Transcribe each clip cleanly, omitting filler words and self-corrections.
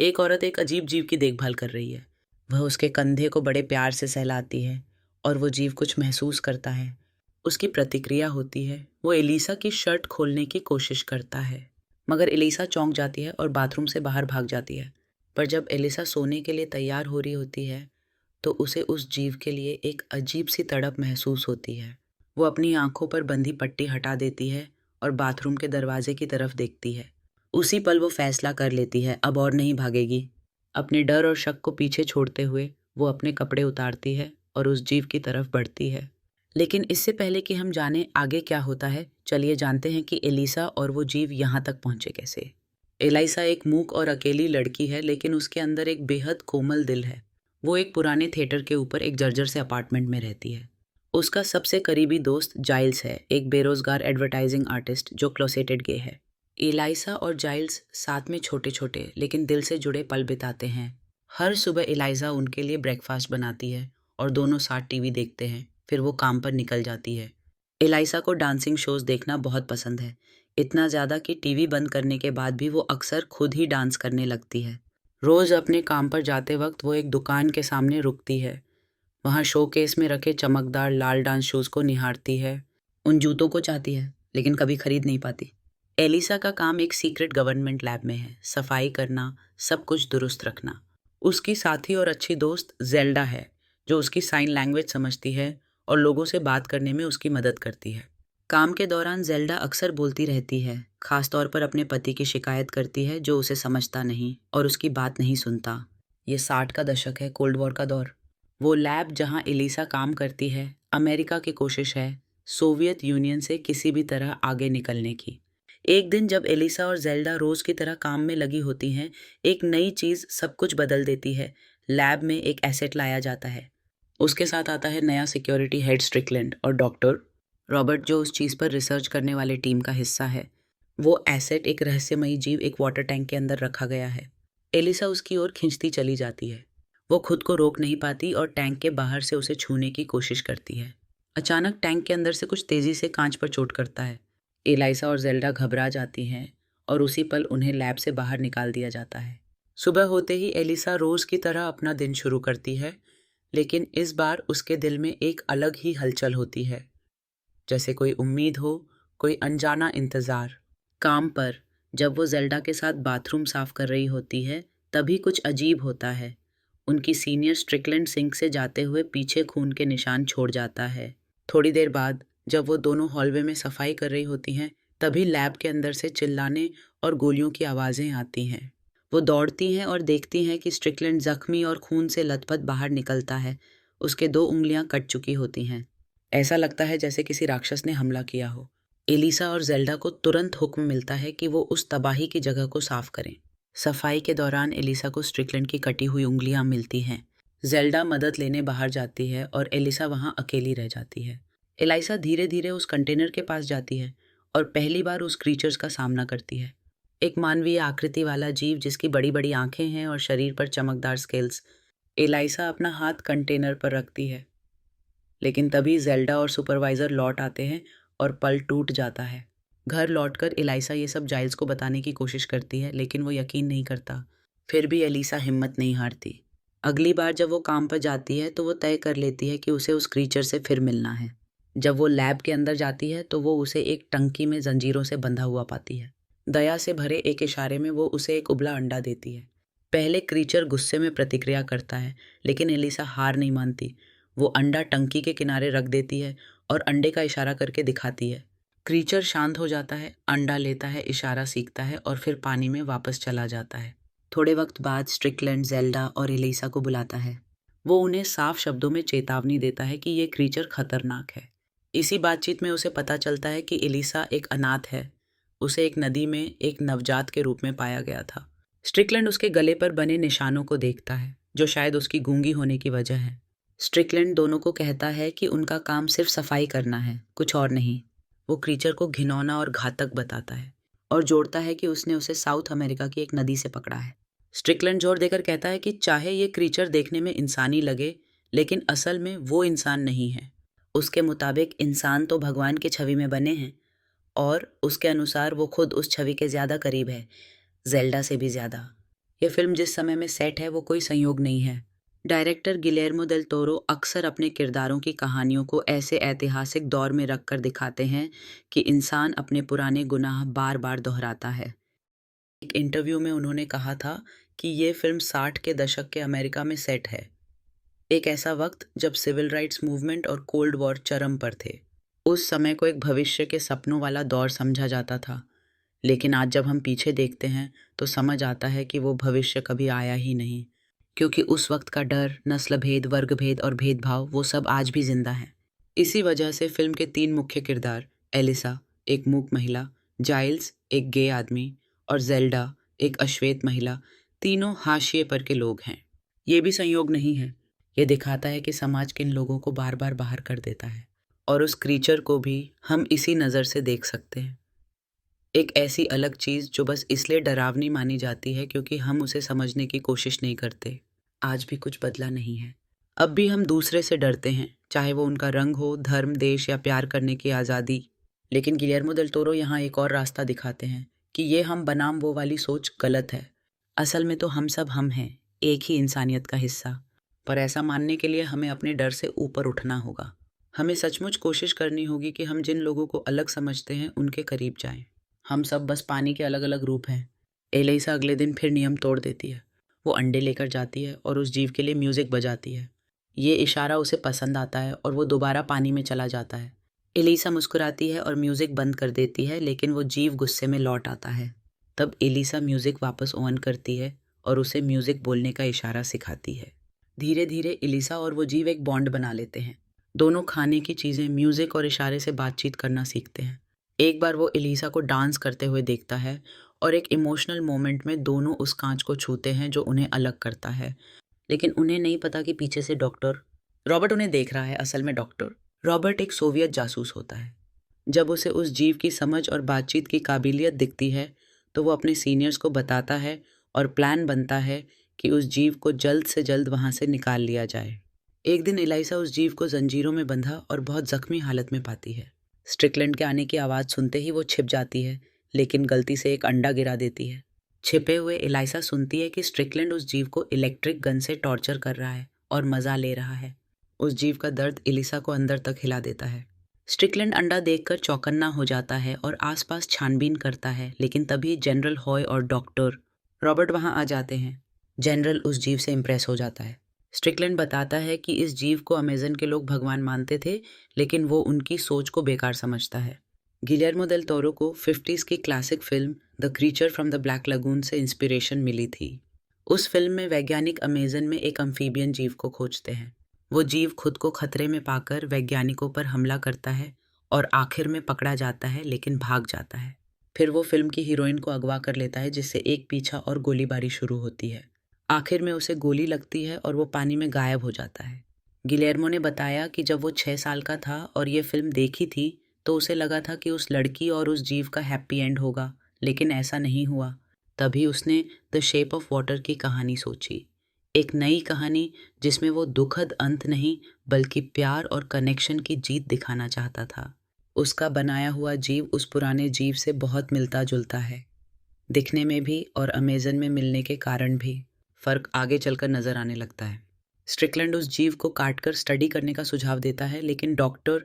एक औरत एक अजीब जीव की देखभाल कर रही है। वह उसके कंधे को बड़े प्यार से सहलाती है और वो जीव कुछ महसूस करता है। उसकी प्रतिक्रिया होती है। वो एलिसा की शर्ट खोलने की कोशिश करता है, मगर एलिसा चौंक जाती है और बाथरूम से बाहर भाग जाती है। पर जब एलिसा सोने के लिए तैयार हो रही होती है तो उसे उस जीव के लिए एक अजीब सी तड़प महसूस होती है। वो अपनी आंखों पर बंधी पट्टी हटा देती है और बाथरूम के दरवाजे की तरफ देखती है। उसी पल वो फैसला कर लेती है, अब और नहीं भागेगी। अपने डर और शक को पीछे छोड़ते हुए वो अपने कपड़े उतारती है और उस जीव की तरफ बढ़ती है। लेकिन इससे पहले कि हम जाने आगे क्या होता है, चलिए जानते हैं कि एलिसा और वो जीव यहाँ तक पहुँचे कैसे। एलिसा एक मूक और अकेली लड़की है, लेकिन उसके अंदर एक बेहद कोमल दिल है। वो एक पुराने थिएटर के ऊपर एक जर्जर से अपार्टमेंट में रहती है। उसका सबसे करीबी दोस्त जाइल्स है, एक बेरोजगार एडवर्टाइजिंग आर्टिस्ट जो क्लोसेटेड गे है। एलिसा और जाइल्स साथ में छोटे छोटे लेकिन दिल से जुड़े पल बिताते हैं। हर सुबह एलिसा उनके लिए ब्रेकफास्ट बनाती है और दोनों साथ टीवी देखते हैं। फिर वो काम पर निकल जाती है। एलिसा को डांसिंग शोज देखना बहुत पसंद है, इतना ज़्यादा कि टीवी बंद करने के बाद भी वो अक्सर खुद ही डांस करने लगती है। रोज़ अपने काम पर जाते वक्त वो एक दुकान के सामने रुकती है। वहाँ शोकेस में रखे चमकदार लाल डांस शूज़ को निहारती है। उन जूतों को चाहती है, लेकिन कभी खरीद नहीं पाती। एलिसा का काम एक सीक्रेट गवर्नमेंट लैब में है, सफाई करना, सब कुछ दुरुस्त रखना। उसकी साथी और अच्छी दोस्त जेल्डा है, जो उसकी साइन लैंग्वेज समझती है और लोगों से बात करने में उसकी मदद करती है। काम के दौरान जेल्डा अक्सर बोलती रहती है, खास तौर पर अपने पति की शिकायत करती है जो उसे समझता नहीं और उसकी बात नहीं सुनता। ये 60 का दशक है, कोल्ड वॉर का दौर। वो लैब जहाँ एलिसा काम करती है, अमेरिका की कोशिश है सोवियत यूनियन से किसी भी तरह आगे निकलने की। एक दिन जब एलिसा और जेल्डा रोज की तरह काम में लगी होती हैं, एक नई चीज सब कुछ बदल देती है। लैब में एक एसेट लाया जाता है। उसके साथ आता है नया सिक्योरिटी हेड स्ट्रिकलैंड और डॉक्टर रॉबर्ट, जो उस चीज पर रिसर्च करने वाले टीम का हिस्सा है। वो एसेट एक रहस्यमयी जीव एक वाटर टैंक के अंदर रखा गया है। एलिसा उसकी ओर खिंचती चली जाती है। वो खुद को रोक नहीं पाती और टैंक के बाहर से उसे छूने की कोशिश करती है। अचानक टैंक के अंदर से कुछ तेजी से कांच पर चोट करता है। एलिसा और जेल्डा घबरा जाती हैं और उसी पल उन्हें लैब से बाहर निकाल दिया जाता है। सुबह होते ही एलिसा रोज की तरह अपना दिन शुरू करती है, लेकिन इस बार उसके दिल में एक अलग ही हलचल होती है, जैसे कोई उम्मीद हो, कोई अनजाना इंतजार। काम पर जब वो जेल्डा के साथ बाथरूम साफ कर रही होती है, तभी कुछ अजीब होता है। उनकी सीनियर स्ट्रिकलैंड सिंक से जाते हुए पीछे खून के निशान छोड़ जाता है। थोड़ी देर बाद जब वो दोनों हॉलवे में सफाई कर रही होती हैं, तभी लैब के अंदर से चिल्लाने और गोलियों की आवाज़ें आती हैं। वो दौड़ती हैं और देखती हैं कि स्ट्रिकलैंड जख्मी और खून से लथपथ बाहर निकलता है। उसके 2 उंगलियां कट चुकी होती हैं। ऐसा लगता है जैसे किसी राक्षस ने हमला किया हो। एलिसा और जेल्डा को तुरंत हुक्म मिलता है कि वो उस तबाही की जगह को साफ करें। सफाई के दौरान एलिसा को स्ट्रिकलैंड की कटी हुई उंगलियां मिलती हैं। जेल्डा मदद लेने बाहर जाती है और एलिसा वहां अकेली रह जाती है। एलिसा धीरे धीरे उस कंटेनर के पास जाती है और पहली बार उस क्रीचर्स का सामना करती है। एक मानवीय आकृति वाला जीव जिसकी बड़ी बड़ी आंखें हैं और शरीर पर चमकदार स्केल्स। एलिसा अपना हाथ कंटेनर पर रखती है, लेकिन तभी जेल्डा और सुपरवाइजर लौट आते हैं और पल टूट जाता है। घर लौटकर एलिसा ये सब जाइल्स को बताने की कोशिश करती है, लेकिन वो यकीन नहीं करता। फिर भी एलिसा हिम्मत नहीं हारती। अगली बार जब वो काम पर जाती है तो वो तय कर लेती है कि उसे उस क्रीचर से फिर मिलना है। जब वो लैब के अंदर जाती है तो वो उसे एक टंकी में जंजीरों से बंधा हुआ पाती है। दया से भरे एक इशारे में वो उसे एक उबला अंडा देती है। पहले क्रीचर गुस्से में प्रतिक्रिया करता है, लेकिन एलिसा हार नहीं मानती। वो अंडा टंकी के किनारे रख देती है और अंडे का इशारा करके दिखाती है। क्रीचर शांत हो जाता है, अंडा लेता है, इशारा सीखता है और फिर पानी में वापस चला जाता है। थोड़े वक्त बाद स्ट्रिकलैंड जेल्डा और एलिसा को बुलाता है। वो उन्हें साफ शब्दों में चेतावनी देता है कि ये क्रीचर खतरनाक है। इसी बातचीत में उसे पता चलता है कि एलिसा एक अनाथ है। उसे एक नदी में एक नवजात के रूप में पाया गया था। स्ट्रिकलैंड उसके गले पर बने निशानों को देखता है, जो शायद उसकी गूंगी होने की वजह है। स्ट्रिकलैंड दोनों को कहता है कि उनका काम सिर्फ सफाई करना है, कुछ और नहीं। वो क्रीचर को घिनौना और घातक बताता है और जोड़ता है कि उसने उसे साउथ अमेरिका की एक नदी से पकड़ा है। स्ट्रिकलैंड जोर देकर कहता है कि चाहे ये क्रीचर देखने में इंसानी लगे, लेकिन असल में वो इंसान नहीं है। उसके मुताबिक इंसान तो भगवान की छवि में बने हैं और उसके अनुसार वो खुद उस छवि के ज़्यादा करीब है, जेल्डा से भी ज़्यादा। यह फिल्म जिस समय में सेट है वो कोई संयोग नहीं है। डायरेक्टर गिलेर्मो देल टोरो अक्सर अपने किरदारों की कहानियों को ऐसे ऐतिहासिक दौर में रखकर दिखाते हैं कि इंसान अपने पुराने गुनाह बार बार दोहराता है। एक इंटरव्यू में उन्होंने कहा था कि ये फिल्म 60 के दशक के अमेरिका में सेट है, एक ऐसा वक्त जब सिविल राइट्स मूवमेंट और कोल्ड वॉर चरम पर थे। उस समय को एक भविष्य के सपनों वाला दौर समझा जाता था, लेकिन आज जब हम पीछे देखते हैं तो समझ आता है कि वो भविष्य कभी आया ही नहीं, क्योंकि उस वक्त का डर, नस्ल भेद, वर्ग भेद और भेदभाव वो सब आज भी जिंदा है। इसी वजह से फिल्म के 3 मुख्य किरदार, एलिसा एक मूक महिला, जाइल्स एक गे आदमी और जेल्डा एक अश्वेत महिला, तीनों हाशिए पर के लोग हैं। ये भी संयोग नहीं है, ये दिखाता है कि समाज किन लोगों को बार बार बाहर कर देता है, और उस क्रीचर को भी हम इसी नज़र से देख सकते हैं। एक ऐसी अलग चीज़ जो बस इसलिए डरावनी मानी जाती है क्योंकि हम उसे समझने की कोशिश नहीं करते। आज भी कुछ बदला नहीं है, अब भी हम दूसरे से डरते हैं, चाहे वो उनका रंग हो, धर्म, देश या प्यार करने की आज़ादी। लेकिन गिलेर्मो देल टोरो यहाँ एक और रास्ता दिखाते हैं कि ये हम बनाम वो वाली सोच गलत है। असल में तो हम सब हम हैं, एक ही इंसानियत का हिस्सा। पर ऐसा मानने के लिए हमें अपने डर से ऊपर उठना होगा। हमें सचमुच कोशिश करनी होगी कि हम जिन लोगों को अलग समझते हैं उनके करीब जाएं। हम सब बस पानी के अलग अलग रूप हैं। एलिसा अगले दिन फिर नियम तोड़ देती है। वो अंडे लेकर जाती है और उस जीव के लिए म्यूज़िक बजाती है। ये इशारा उसे पसंद आता है और वो दोबारा पानी में चला जाता है। एलिसा मुस्कुराती है और म्यूज़िक बंद कर देती है, लेकिन वो जीव गुस्से में लौट आता है। तब एलिसा म्यूज़िक वापस ऑन करती है और उसे म्यूज़िक बोलने का इशारा सिखाती है। धीरे धीरे एलिसा और वो जीव एक बॉन्ड बना लेते हैं। दोनों खाने की चीज़ें, म्यूज़िक और इशारे से बातचीत करना सीखते हैं। एक बार वो एलिसा को डांस करते हुए देखता है और एक इमोशनल मोमेंट में दोनों उस कांच को छूते हैं जो उन्हें अलग करता है। लेकिन उन्हें नहीं पता कि पीछे से डॉक्टर रॉबर्ट उन्हें देख रहा है। असल में डॉक्टर रॉबर्ट एक सोवियत जासूस होता है। जब उसे उस जीव की समझ और बातचीत की काबिलियत दिखती है तो वो अपने सीनियर्स को बताता है और प्लान बनता है कि उस जीव को जल्द से जल्द वहाँ से निकाल लिया जाए। एक दिन एलिसा उस जीव को जंजीरों में बंधा और बहुत जख्मी हालत में पाती है। स्ट्रिकलैंड के आने की आवाज़ सुनते ही वो छिप जाती है, लेकिन गलती से एक अंडा गिरा देती है। छिपे हुए एलिसा सुनती है कि स्ट्रिकलैंड उस जीव को इलेक्ट्रिक गन से टॉर्चर कर रहा है और मज़ा ले रहा है। उस जीव का दर्द एलिसा को अंदर तक हिला देता है। स्ट्रिकलैंड अंडा देखकर चौकन्ना हो जाता है और आसपास छानबीन करता है, लेकिन तभी जनरल हॉय और डॉक्टर रॉबर्ट वहाँ आ जाते हैं। जनरल उस जीव से इम्प्रेस हो जाता है। स्ट्रिकलैंड बताता है कि इस जीव को अमेज़न के लोग भगवान मानते थे, लेकिन वो उनकी सोच को बेकार समझता है। गिलेर्मो देल टोरो को 50s की classic film the creature from the black lagoon से इंस्पिरेशन मिली थी। उस फिल्म में वैज्ञानिक अमेज़न में एक अम्फीबियन जीव को खोजते हैं। वो जीव खुद को खतरे में पाकर वैज्ञानिकों पर हमला करता है और आखिर में पकड़ा जाता है, लेकिन भाग जाता है। फिर वो फिल्म की हीरोइन को अगवा कर लेता है, जिससे एक पीछा और गोलीबारी शुरू होती है। आखिर में उसे गोली लगती है और वो पानी में गायब हो जाता है। गिलेर्मो ने बताया कि जब वो 6 साल का था और ये फिल्म देखी थी तो उसे लगा था कि उस लड़की और उस जीव का हैप्पी एंड होगा, लेकिन ऐसा नहीं हुआ। तभी उसने द शेप ऑफ वाटर की कहानी सोची, एक नई कहानी जिसमें वो दुखद अंत नहीं बल्कि प्यार और कनेक्शन की जीत दिखाना चाहता था। उसका बनाया हुआ जीव उस पुराने जीव से बहुत मिलता जुलता है, दिखने में भी और अमेज़न में मिलने के कारण भी। फ़र्क आगे चलकर नज़र आने लगता है। स्ट्रिकलैंड उस जीव को काटकर स्टडी करने का सुझाव देता है, लेकिन डॉक्टर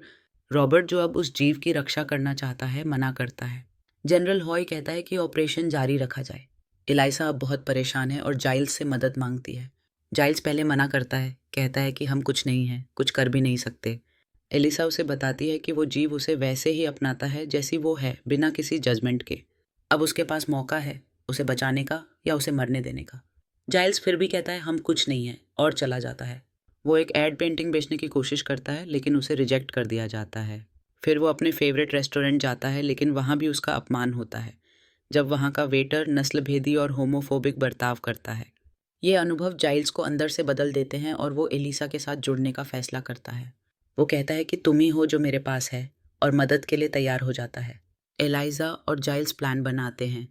रॉबर्ट, जो अब उस जीव की रक्षा करना चाहता है, मना करता है। जनरल हॉय कहता है कि ऑपरेशन जारी रखा जाए। एलिसा अब बहुत परेशान है और जाइल्स से मदद मांगती है। जाइल्स पहले मना करता है, कहता है कि हम कुछ नहीं हैं, कुछ कर भी नहीं सकते। एलिसा उसे बताती है कि वो जीव उसे वैसे ही अपनाता है जैसी वो है, बिना किसी जजमेंट के। अब उसके पास मौका है उसे बचाने का या उसे मरने देने का। जाइल्स फिर भी कहता है हम कुछ नहीं हैं और चला जाता है। वो एक एड पेंटिंग बेचने की कोशिश करता है, लेकिन उसे रिजेक्ट कर दिया जाता है। फिर वो अपने फेवरेट रेस्टोरेंट जाता है, लेकिन वहाँ भी उसका अपमान होता है जब वहाँ का वेटर नस्लभेदी और होमोफोबिक बर्ताव करता है। ये अनुभव जाइल्स को अंदर से बदल देते हैं और वो एलिसा के साथ जुड़ने का फैसला करता है। वो कहता है कि तुम ही हो जो मेरे पास है, और मदद के लिए तैयार हो जाता है। एलाइजा और जाइल्स प्लान बनाते हैं।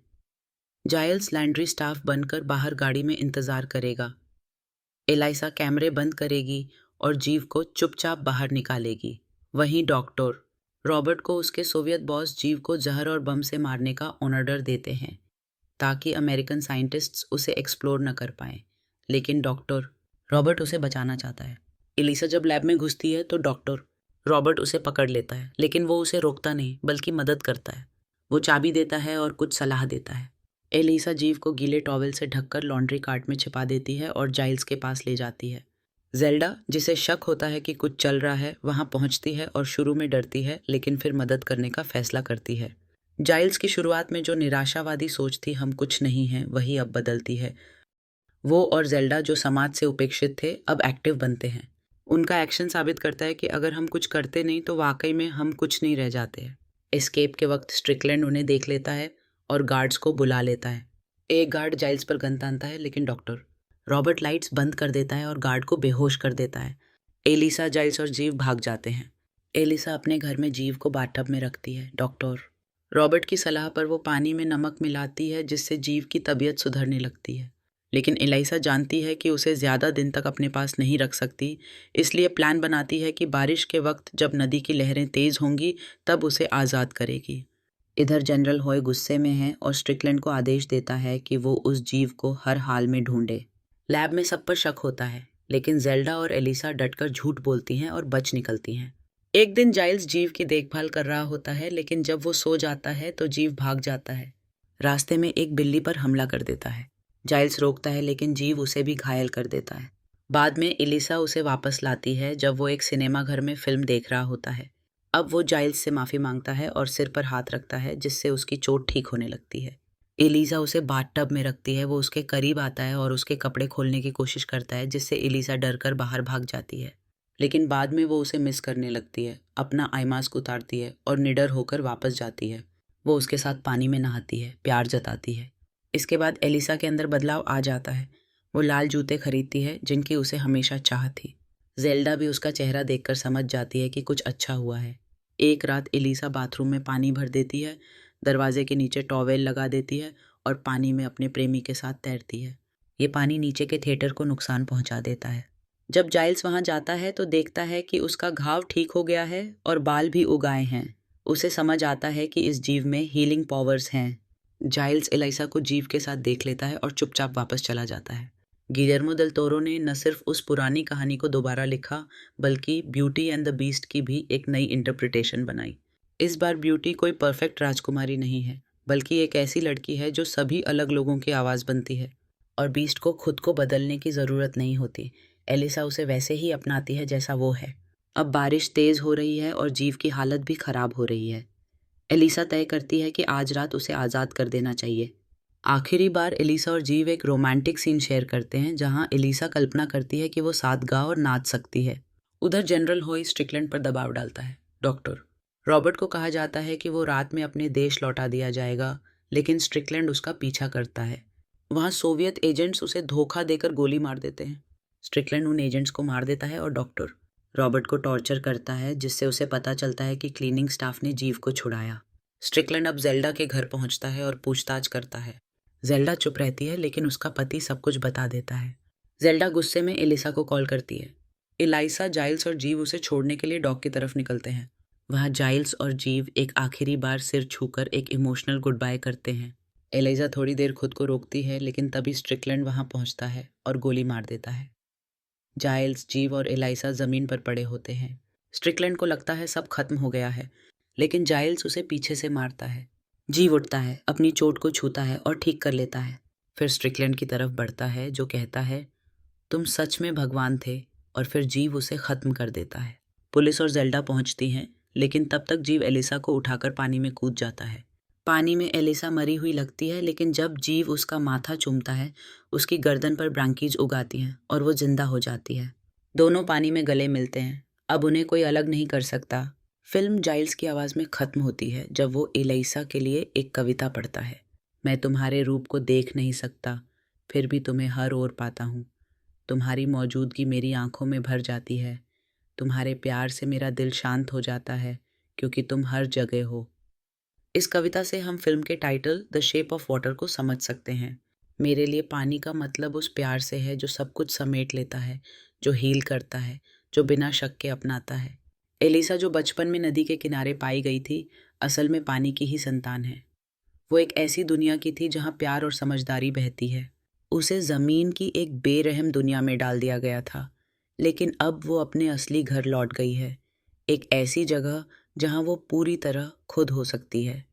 जाइल्स लैंड्री स्टाफ बनकर बाहर गाड़ी में इंतज़ार करेगा। एलाइसा कैमरे बंद करेगी और जीव को चुपचाप बाहर निकालेगी। वहीं डॉक्टर रॉबर्ट को उसके सोवियत बॉस जीव को जहर और बम से मारने का ऑर्डर देते हैं। ताकि अमेरिकन साइंटिस्ट्स उसे एक्सप्लोर न कर पाएं। लेकिन डॉक्टर रॉबर्ट उसे बचाना चाहता है। एलिसा जब लैब में घुसती है तो डॉक्टर रॉबर्ट उसे पकड़ लेता है, लेकिन वो उसे रोकता नहीं बल्कि मदद करता है। वो चाबी देता है और कुछ सलाह देता है। एलिसा जीव को गीले टॉवेल से ढककर लॉन्ड्री कार्ट में छिपा देती है और जाइल्स के पास ले जाती है। जेल्डा, जिसे शक होता है कि कुछ चल रहा है, वहां पहुंचती है और शुरू में डरती है लेकिन फिर मदद करने का फैसला करती है। जाइल्स की शुरुआत में जो निराशावादी सोच थी हम कुछ नहीं हैं, वही अब बदलती है। वो और जेल्डा जो समाज से उपेक्षित थे अब एक्टिव बनते हैं। उनका एक्शन साबित करता है कि अगर हम कुछ करते नहीं तो वाकई में हम कुछ नहीं रह जाते हैं। एस्केप के वक्त स्ट्रिकलैंड उन्हें देख लेता है और गार्ड्स को बुला लेता है। एक गार्ड जाइल्स पर गन तानता है लेकिन डॉक्टर रॉबर्ट लाइट्स बंद कर देता है और गार्ड को बेहोश कर देता है। एलिसा, जाइल्स और जीव भाग जाते हैं। एलिसा अपने घर में जीव को बाथटब में रखती है। डॉक्टर रॉबर्ट की सलाह पर वो पानी में नमक मिलाती है जिससे जीव की तबीयत सुधरने लगती है। लेकिन एलिसा जानती है कि उसे ज़्यादा दिन तक अपने पास नहीं रख सकती, इसलिए प्लान बनाती है कि बारिश के वक्त जब नदी की लहरें तेज़ होंगी तब उसे आज़ाद करेगी। इधर जनरल हॉय गुस्से में है और स्ट्रिकलैंड को आदेश देता है कि वो उस जीव को हर हाल में ढूंढे। लैब में सब पर शक होता है, लेकिन जेल्डा और एलिसा डटकर झूठ बोलती हैं और बच निकलती हैं। एक दिन जाइल्स जीव की देखभाल कर रहा होता है, लेकिन जब वो सो जाता है तो जीव भाग जाता है। रास्ते में एक बिल्ली पर हमला कर देता है। जाइल्स रोकता है लेकिन जीव उसे भी घायल कर देता है। बाद में एलिसा उसे वापस लाती है जब वो एक सिनेमा घर में फिल्म देख रहा होता है। अब वो जाइल्स से माफ़ी मांगता है और सिर पर हाथ रखता है जिससे उसकी चोट ठीक होने लगती है। एलिसा उसे बाथटब में रखती है। वो उसके करीब आता है और उसके कपड़े खोलने की कोशिश करता है जिससे एलिसा डरकर बाहर भाग जाती है। लेकिन बाद में वो उसे मिस करने लगती है, अपना आई मास्क उतारती है और निडर होकर वापस जाती है। वो उसके साथ पानी में नहाती है, प्यार जताती है। इसके बाद एलिसा के अंदर बदलाव आ जाता है। वो लाल जूते खरीदती है जिनकी उसे हमेशा चाह थी। जेल्डा भी उसका चेहरा देखकर समझ जाती है कि कुछ अच्छा हुआ है। एक रात एलिसा बाथरूम में पानी भर देती है, दरवाजे के नीचे टॉवेल लगा देती है और पानी में अपने प्रेमी के साथ तैरती है। ये पानी नीचे के थिएटर को नुकसान पहुंचा देता है। जब जाइल्स वहां जाता है तो देखता है कि उसका घाव ठीक हो गया है और बाल भी उगाए हैं। उसे समझ आता है कि इस जीव में हीलिंग पावर्स हैं। जाइल्स एलिसा को जीव के साथ देख लेता है और चुपचाप वापस चला जाता है। गिलेर्मो देल टोरो ने न सिर्फ उस पुरानी कहानी को दोबारा लिखा, बल्कि ब्यूटी एंड द बीस्ट की भी एक नई इंटरप्रिटेशन बनाई। इस बार ब्यूटी कोई परफेक्ट राजकुमारी नहीं है, बल्कि एक ऐसी लड़की है जो सभी अलग लोगों की आवाज़ बनती है। और बीस्ट को खुद को बदलने की ज़रूरत नहीं होती। एलिसा उसे वैसे ही अपनाती है जैसा वो है। अब बारिश तेज़ हो रही है और जीव की हालत भी ख़राब हो रही है। एलिसा तय करती है कि आज रात उसे आज़ाद कर देना चाहिए। आखिरी बार एलिसा और जीव एक रोमांटिक सीन शेयर करते हैं जहां एलिसा कल्पना करती है कि वो साथ गा और नाच सकती है। उधर जनरल हॉय स्ट्रिकलैंड पर दबाव डालता है। डॉक्टर रॉबर्ट को कहा जाता है कि वो रात में अपने देश लौटा दिया जाएगा, लेकिन स्ट्रिकलैंड उसका पीछा करता है। वहाँ सोवियत एजेंट्स उसे धोखा देकर गोली मार देते हैं। स्ट्रिकलैंड उन एजेंट्स को मार देता है और डॉक्टर रॉबर्ट को टॉर्चर करता है, जिससे उसे पता चलता है कि क्लीनिंग स्टाफ ने जीव को छुड़ाया। स्ट्रिकलैंड अब जेल्डा के घर पहुंचता है और पूछताछ करता है। जेल्डा चुप रहती है लेकिन उसका पति सब कुछ बता देता है। जेल्डा गुस्से में एलिसा को कॉल करती है। एलिसा, जाइल्स और जीव उसे छोड़ने के लिए डॉक की तरफ निकलते हैं। वहाँ जाइल्स और जीव एक आखिरी बार सिर छूकर एक इमोशनल गुड बाय करते हैं। एलिसा थोड़ी देर खुद को रोकती है, लेकिन तभी स्ट्रिकलैंड वहाँ पहुँचता है और गोली मार देता है। जाइल्स, जीव और एलिसा ज़मीन पर पड़े होते हैं। स्ट्रिकलैंड को लगता है सब खत्म हो गया है, लेकिन जाइल्स उसे पीछे से मारता है। जीव उठता है, अपनी चोट को छूता है और ठीक कर लेता है। फिर स्ट्रिकलैंड की तरफ बढ़ता है जो कहता है, तुम सच में भगवान थे, और फिर जीव उसे ख़त्म कर देता है। पुलिस और जेल्डा पहुंचती हैं, लेकिन तब तक जीव एलिसा को उठाकर पानी में कूद जाता है। पानी में एलिसा मरी हुई लगती है, लेकिन जब जीव उसका माथा चूमता है, उसकी गर्दन पर ब्रांकीज उगाती हैं और वो जिंदा हो जाती है। दोनों पानी में गले मिलते हैं। अब उन्हें कोई अलग नहीं कर सकता। फिल्म जाइल्स की आवाज़ में ख़त्म होती है जब वो एलिसा के लिए एक कविता पढ़ता है। मैं तुम्हारे रूप को देख नहीं सकता, फिर भी तुम्हें हर ओर पाता हूँ। तुम्हारी मौजूदगी मेरी आंखों में भर जाती है। तुम्हारे प्यार से मेरा दिल शांत हो जाता है, क्योंकि तुम हर जगह हो। इस कविता से हम फिल्म के title the shape of water को समझ सकते हैं। मेरे लिए पानी का मतलब उस प्यार से है जो सब कुछ समेट लेता है, जो हील करता है, जो बिना शक के अपनाता है। एलिसा जो बचपन में नदी के किनारे पाई गई थी, असल में पानी की ही संतान है। वो एक ऐसी दुनिया की थी जहाँ प्यार और समझदारी बहती है। उसे ज़मीन की एक बेरहम दुनिया में डाल दिया गया था, लेकिन अब वो अपने असली घर लौट गई है, एक ऐसी जगह जहाँ वो पूरी तरह खुद हो सकती है।